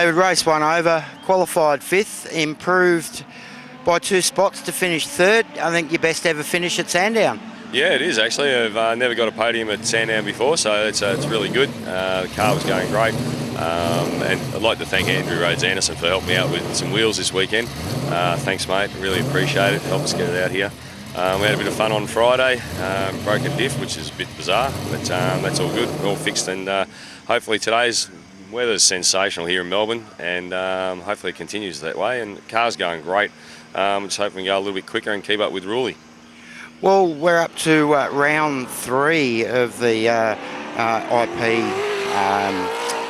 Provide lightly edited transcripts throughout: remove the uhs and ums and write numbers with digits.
David, race one over, qualified fifth, improved by 2 spots to finish third. I think your best ever finish at Sandown. Yeah, it is actually. I've never got a podium at Sandown before, so it's really good. The car was going great. And I'd like to thank Andrew Rhodes Anderson for helping me out with some wheels this weekend. Thanks, mate. Really appreciate it. Help us get it out here. We had a bit of fun on Friday. Broke a diff, which is a bit bizarre, but that's all good. All fixed, and hopefully today's weather's sensational here in Melbourne, and hopefully it continues that way. And the car's going great. Just hoping we go a little bit quicker and keep up with Ruley. Well, we're up to round 3 of the IP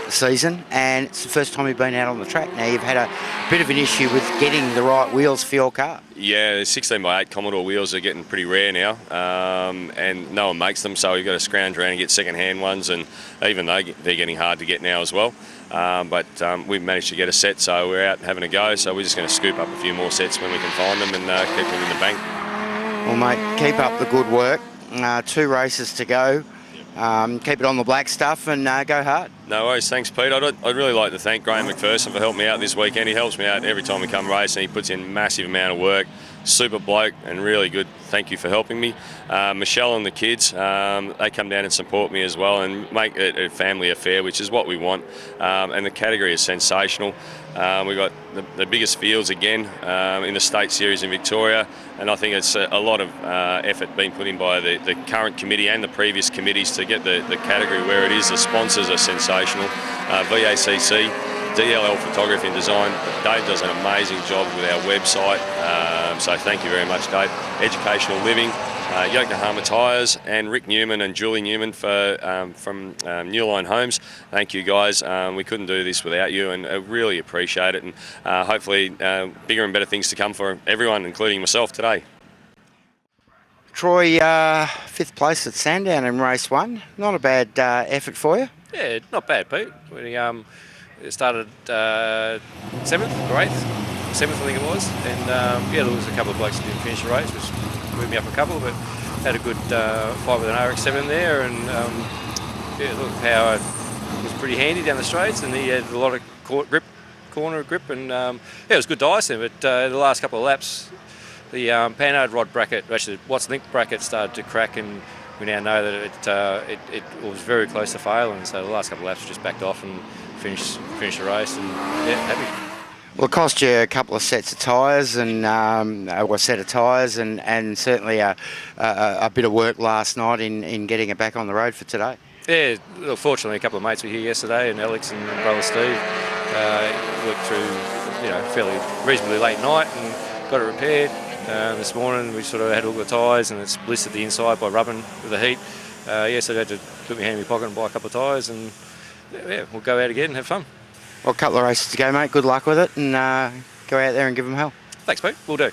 season, and it's the first time you've been out on the track. Now, you've had a bit of an issue with getting the right wheels for your car. Yeah, the 16x8 Commodore wheels are getting pretty rare now, and no one makes them, so we've got to scrounge around and get second-hand ones, and even they're getting hard to get now as well. But we've managed to get a set, so we're out having a go, so we're just going to scoop up a few more sets when we can find them and keep them in the bank. Well, mate, keep up the good work. 2 races to go. Keep it on the black stuff and go hard. No worries, thanks Pete. I'd really like to thank Graham McPherson for helping me out this weekend. He helps me out every time we come racing. He puts in a massive amount of work. Super bloke and really good. Thank you for helping me. Michelle and the kids, they come down and support me as well and make it a family affair, which is what we want. And the category is sensational. We've got the biggest fields again in the State Series in Victoria, and I think it's a lot of effort being put in by the current committee and the previous committees to get the category where it is. The sponsors are sensational. VACC, DLL Photography and Design. Dave does an amazing job with our website, so thank you very much, Dave. Educational Living, Yokohama Tyres, and Rick Newman and Julie Newman from New Line Homes. Thank you, guys. We couldn't do this without you, and I really appreciate it. And hopefully bigger and better things to come for everyone, including myself today. Troy, 5th place at Sandown in race 1. Not a bad effort for you. Yeah, not bad, Pete. We started 7th or 8th. 7th, I think it was, and yeah, there was a couple of blokes that didn't finish the race, which moved me up a couple, but had a good fight with an RX-7 there, and yeah, look, Power was pretty handy down the straights, and he had a lot of corner grip, and yeah, it was good to ice him. But the last couple of laps, the Panhard rod bracket, actually Watts Link bracket, started to crack, and we now know that it was very close to failing. So the last couple of laps we just backed off and finished the race, and yeah, happy. Well, it cost you a couple of sets of tyres and a set of tyres, and certainly a bit of work last night in getting it back on the road for today. Yeah, look, fortunately a couple of mates were here yesterday, and Alex and brother Steve worked through, fairly reasonably late night and got it repaired. This morning we sort of had all the tyres, and it's blistered the inside by rubbing with the heat. So I had to put my hand in my pocket and buy a couple of tyres, and yeah, we'll go out again and have fun. Well, a couple of races to go, mate. Good luck with it, and go out there and give them hell. Thanks, Pete. Will do.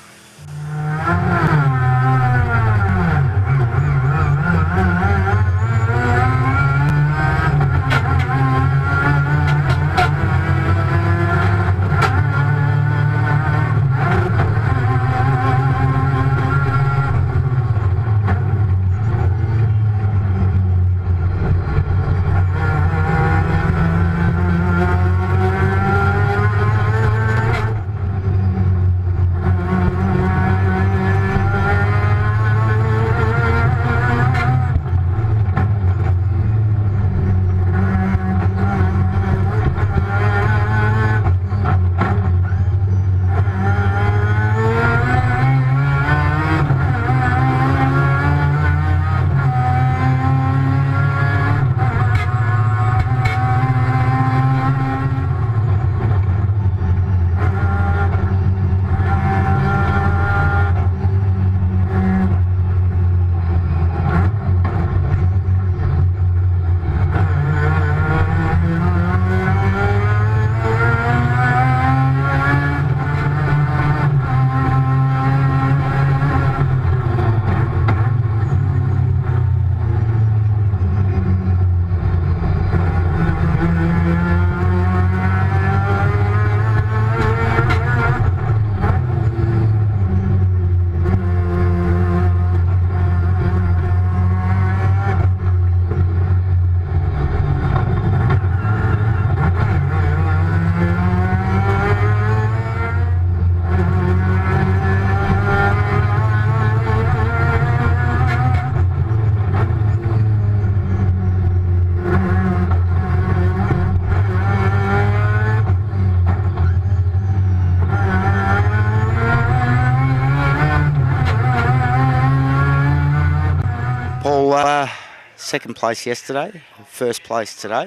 second place yesterday, first place today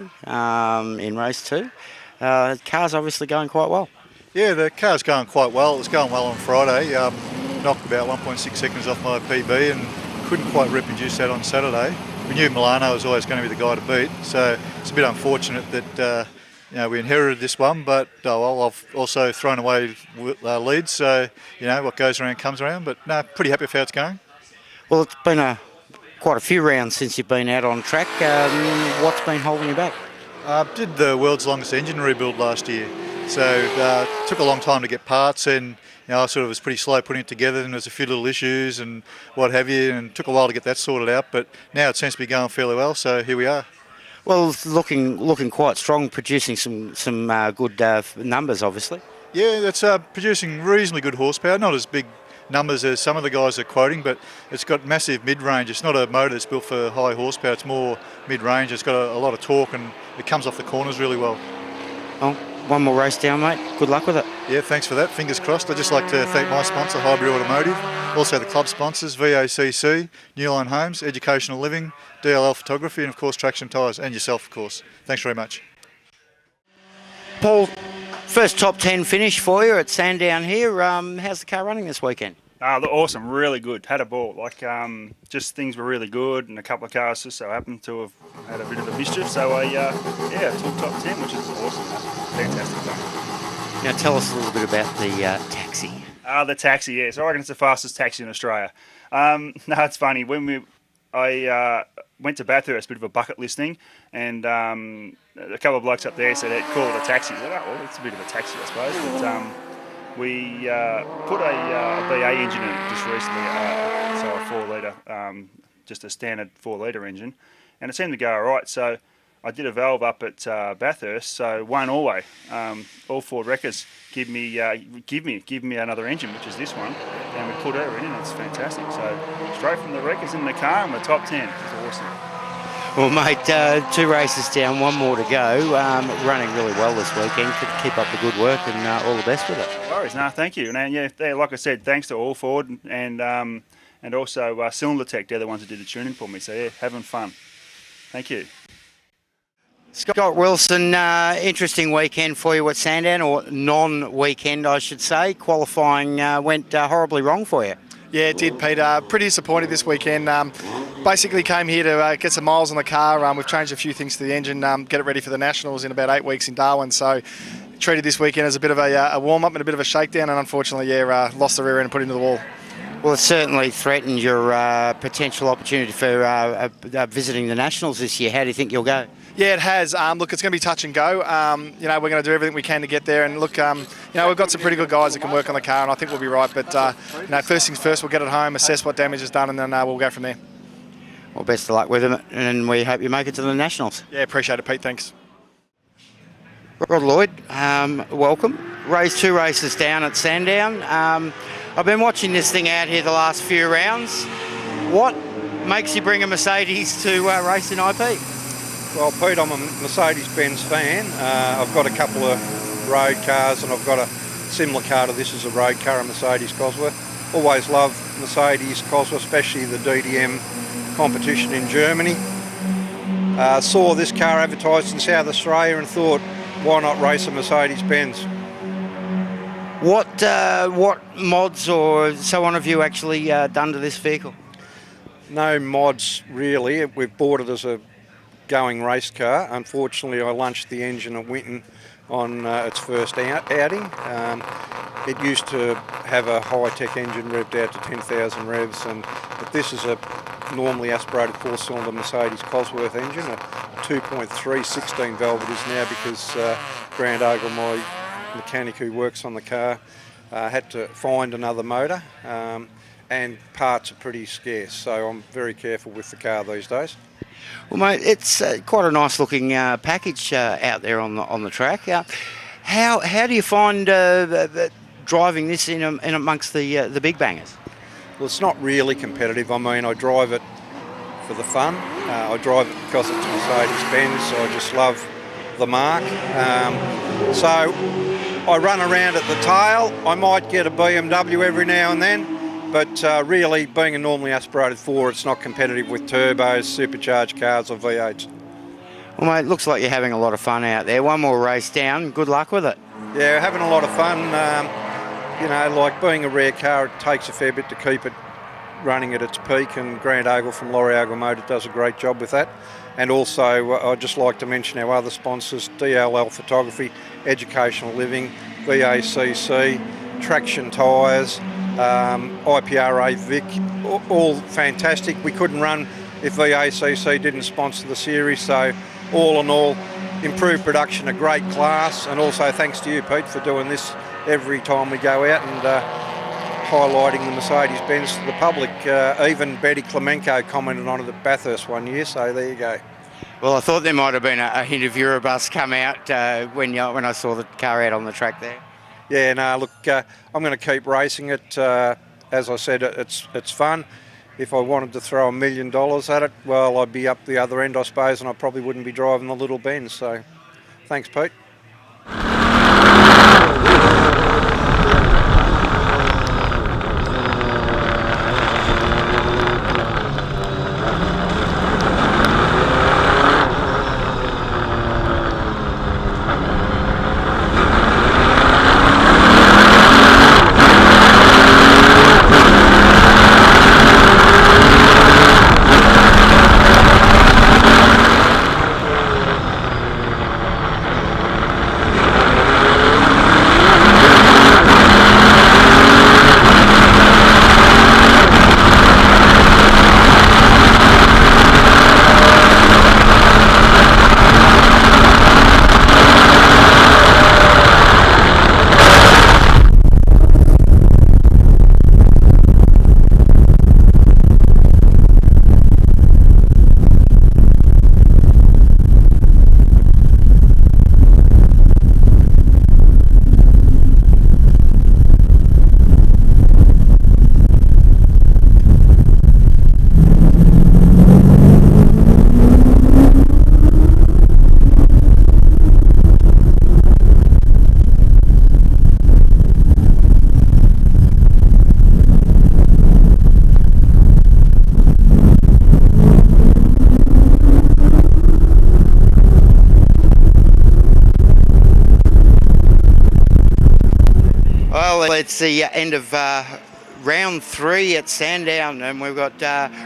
in race 2. Car's obviously going quite well. Yeah, the car's going quite well. It was going well on Friday. Knocked about 1.6 seconds off my PB and couldn't quite reproduce that on Saturday. We knew Milano was always going to be the guy to beat, so it's a bit unfortunate that we inherited this one, but I've also thrown away leads, so what goes around comes around. But no, pretty happy with how it's going. Well, it's been quite a few rounds since you've been out on track. What's been holding you back? I did the world's longest engine rebuild last year, so it took a long time to get parts, and I sort of was pretty slow putting it together, and there's a few little issues and what have you, and it took a while to get that sorted out, but now it seems to be going fairly well, so here we are. Well, it's looking quite strong, producing some good numbers, obviously. Yeah, it's producing reasonably good horsepower, not as big numbers as some of the guys are quoting, but it's got massive mid-range. It's not a motor that's built for high horsepower, it's more mid-range. It's got a lot of torque and it comes off the corners really well. Well, one more race down, mate. Good luck with it. Yeah, thanks for that. Fingers crossed. I'd just like to thank my sponsor, Highbury Automotive, also the club sponsors, VACC, Newline Homes, Educational Living, DLL Photography, and of course Traction Tyres, and yourself, of course. Thanks very much. Paul, first top 10 finish for you at Sandown here. How's the car running this weekend? Awesome, really good. Had a ball. Just things were really good, and a couple of cars just so happened to have had a bit of a mischief. So took top 10, which is awesome. Fantastic thing. Now tell us a little bit about the taxi. The taxi, yeah. So I reckon it's the fastest taxi in Australia. No, it's funny. I went to Bathurst, a bit of a bucket list thing, and a couple of blokes up there said, hey, call it a taxi. I was like, well, it's a bit of a taxi, I suppose. But we put a BA engine in it just recently, so a 4-litre, just a standard 4-litre engine, and it seemed to go all right. So I did a valve up at Bathurst, so won always. All Ford wreckers give me another engine, which is this one, and we put her in, and it's fantastic. So straight from the wreckers in the car, and we're top 10. It's awesome. Well, mate, 2 races down, 1 more to go. Running really well this weekend. Keep up the good work, and all the best with it. No worries, no, thank you. And yeah, like I said, thanks to All Ford and also Cylinder Tech. They're the ones that did the tuning for me. So yeah, having fun. Thank you. Scott Wilson, interesting weekend for you at Sandown, or non-weekend, I should say. Qualifying went horribly wrong for you. Yeah, it did, Peter. Pretty disappointed this weekend. Basically came here to get some miles on the car. We've changed a few things to the engine, get it ready for the Nationals in about 8 weeks in Darwin. So treated this weekend as a bit of a warm-up and a bit of a shakedown, and unfortunately, lost the rear end and put it into the wall. Well, it certainly threatened your potential opportunity for visiting the Nationals this year. How do you think you'll go? Yeah, it has. Look, it's going to be touch and go. We're going to do everything we can to get there. And look, we've got some pretty good guys that can work on the car, and I think we'll be right. But, first things first, we'll get it home, assess what damage is done, and then we'll go from there. Well, best of luck with them, and we hope you make it to the Nationals. Yeah, appreciate it, Pete. Thanks. Rod Lloyd, welcome. 2 races down at Sandown. I've been watching this thing out here the last few rounds. What makes you bring a Mercedes to race in IP? Well, Pete, I'm a Mercedes-Benz fan. I've got a couple of road cars, and I've got a similar car to this as a road car, a Mercedes Cosworth. Always loved Mercedes Cosworth, especially the DTM competition in Germany. Saw this car advertised in South Australia and thought, why not race a Mercedes-Benz? What mods or so on have you actually done to this vehicle? No mods really. We've bought it as a going race car. Unfortunately, I lunched the engine at Winton on its first outing. It used to have a high-tech engine revved out to 10,000 revs, but this is a normally aspirated 4-cylinder Mercedes Cosworth engine, a 2.3 16 valve it is now, because Grant Ogle, my mechanic who works on the car, had to find another motor, and parts are pretty scarce, so I'm very careful with the car these days. Well, mate, it's quite a nice looking package out there on the track. How do you find driving this in amongst the big bangers? Well, it's not really competitive. I mean, I drive it for the fun. I drive it because it's Mercedes-Benz, so I just love the mark. So I run around at the tail. I might get a BMW every now and then, but really, being a normally aspirated 4, it's not competitive with turbos, supercharged cars or V8s. Well, mate, looks like you're having a lot of fun out there. One more race down. Good luck with it. Yeah, having a lot of fun. You know, like being a rare car, it takes a fair bit to keep it running at its peak, and Grant Ogle from Laurie Ogle Motor does a great job with that. And also, I'd just like to mention our other sponsors, DLL Photography, Educational Living, VACC, Traction Tyres, IPRA Vic, all fantastic. We couldn't run if VACC didn't sponsor the series, so all in all, improved production, a great class, and also thanks to you, Pete, for doing this every time we go out and highlighting the Mercedes-Benz to the public. Even Betty Clemenco commented on it at Bathurst one year, so there you go. Well, I thought there might have been a hint of Eurobus come out when I saw the car out on the track there. Yeah, no, look, I'm going to keep racing it. As I said, it's fun. If I wanted to throw $1 million at it, well, I'd be up the other end, I suppose, and I probably wouldn't be driving the little Benz. So, thanks, Pete. Well, it's the end of round 3 at Sandown, and we've got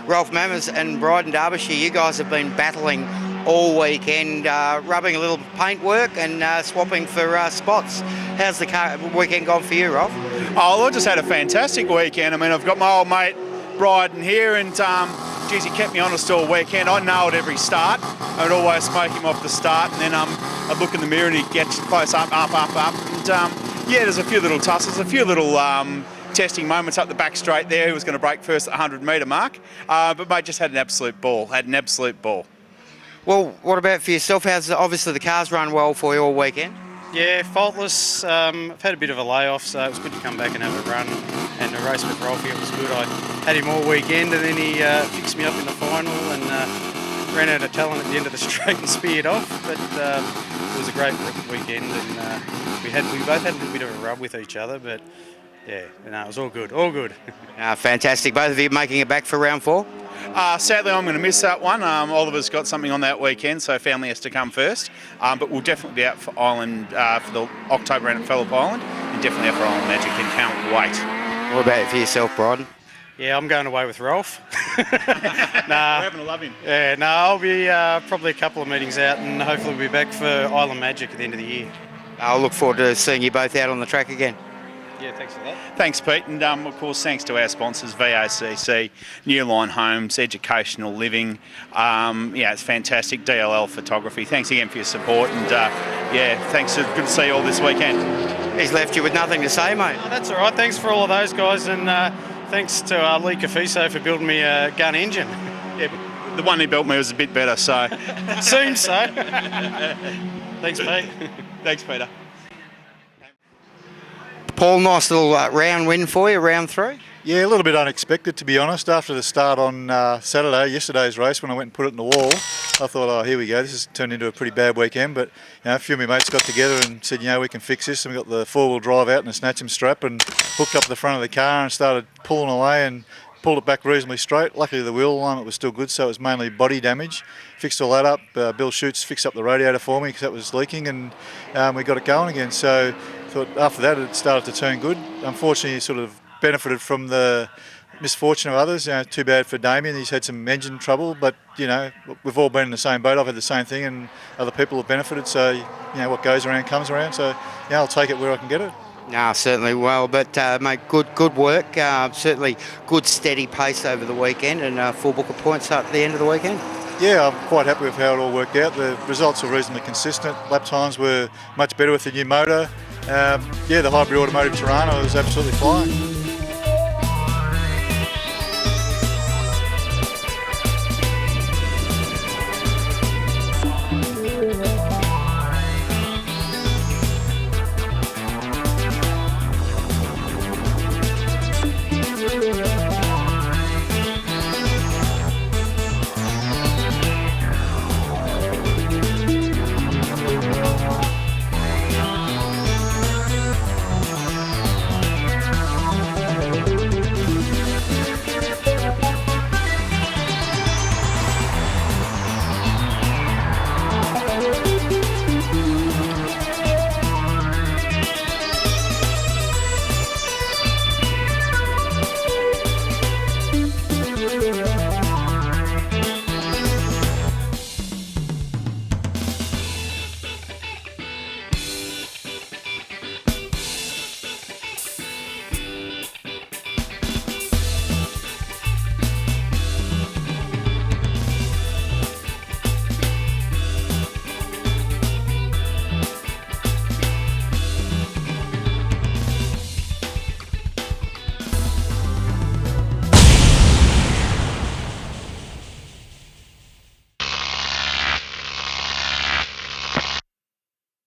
Rolf Mammers and Bryden Derbyshire. You guys have been battling all weekend, rubbing a little paintwork and swapping for spots. How's the weekend gone for you, Rolf? Oh, I just had a fantastic weekend. I mean, I've got my old mate Bryden here, and geez, he kept me honest all weekend. I nailed every start. I'd always smoke him off the start, and then I'd look in the mirror and he'd get close up. And yeah, there's a few little tussles, a few little testing moments up the back straight there. He was going to break first at the 100-metre mark, but mate just had an absolute ball. Well, what about for yourself? Obviously the car's run well for you all weekend? Yeah, faultless. I've had a bit of a layoff, so it was good to come back and have a run. And the race with Rolfie, it was good. I had him all weekend, and then he fixed me up in the final and ran out of talent at the end of the straight and speared off. But it was a great weekend, and we both had a little bit of a rub with each other. But yeah, no, it was all good, all good. Fantastic. Both of you making it back for round 4? Sadly, I'm going to miss that one. Oliver's got something on that weekend, so family has to come first. But we'll definitely be out for Island for the October round at Phillip Island, and definitely out for Island Magic, and can't wait. What about for yourself, Bryden? Yeah, I'm going away with Rolf. We're having to love him. Yeah, no, I'll be probably a couple of meetings out, and hopefully we'll be back for Island Magic at the end of the year. I'll look forward to seeing you both out on the track again. Yeah, thanks for that. Thanks, Pete. And of course, thanks to our sponsors, VACC, New Line Homes, Educational Living. Yeah, it's fantastic. DLL Photography. Thanks again for your support. And yeah, thanks. Good to see you all this weekend. He's left you with nothing to say, mate. Oh, that's all right. Thanks for all of those guys. And thanks to Lee Cafiso for building me a gun engine. Yeah, but the one he built me was a bit better, so. Seems so. Thanks, Pete. Thanks, Peter. Paul, nice little round win for you, round 3. Yeah, a little bit unexpected, to be honest. After the start on Saturday, yesterday's race, when I went and put it in the wall, I thought, oh, here we go. This has turned into a pretty bad weekend. But a few of my mates got together and said, we can fix this. And we got the four-wheel drive out and a snatch 'em strap and hooked up the front of the car and started pulling away and pulled it back reasonably straight. Luckily, the wheel alignment was still good, so it was mainly body damage. Fixed all that up. Bill Schutz fixed up the radiator for me because that was leaking, and we got it going again. So thought after that it started to turn good. Unfortunately, sort of benefited from the misfortune of others. Too bad for Damien. He's had some engine trouble, but we've all been in the same boat. I've had the same thing, and other people have benefited. So what goes around comes around. So I'll take it where I can get it. No, certainly well, but mate, good work. Certainly good steady pace over the weekend, and full book of points at the end of the weekend. Yeah, I'm quite happy with how it all worked out. The results were reasonably consistent. Lap times were much better with the new motor. The hybrid automotive Tirana was absolutely flying. Yeah.